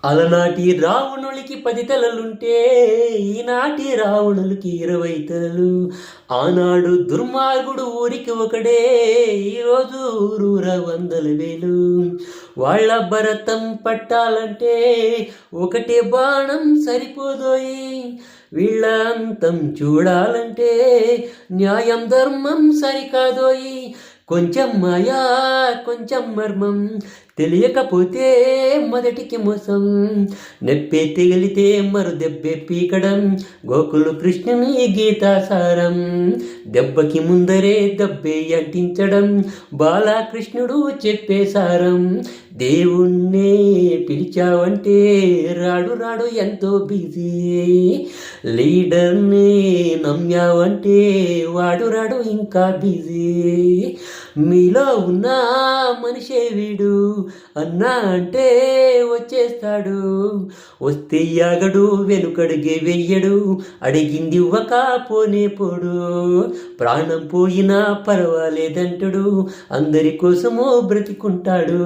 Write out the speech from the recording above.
అలనాటి రావణులకి 10 తలలుంటే ఈనాటి రావణులకి 20 తలలు. ఆనాడు దుర్మార్గుడు ఊరికి ఒకడే, ఈరోజు ఊరూర 100,000. వాళ్ళ భరతం పట్టాలంటే ఒకటే బాణం సరిపోదోయి. వీళ్ళ అంతం చూడాలంటే న్యాయం ధర్మం సరికాదోయి. కొంచెం మాయా కొంచెం మర్మం తెలియకపోతే మొదటికి మోసం. నెప్పే తగిలితే మరు దెబ్బే పీకడం గోకులు కృష్ణుని గీతాసారం. దెబ్బకి ముందరే దెబ్బే అంటించడం బాలకృష్ణుడు చెప్పే సారం. దేవుణ్ణే పిలిచావంటే రాడు రాడు ఎంతో బిజీ. లీడర్ని నమ్మావంటే వాడు రాడు ఇంకా బిజీ. మీలో ఉన్న మనిషే వీడు అన్నా అంటే వచ్చేస్తాడు. వస్తే యాగడు వెనుకడిగే వెయ్యడు, అడిగింది ఒక పోనే పోడు. ప్రాణం పోయినా పర్వాలేదంటాడు, అందరి కోసమో బ్రతికుంటాడు.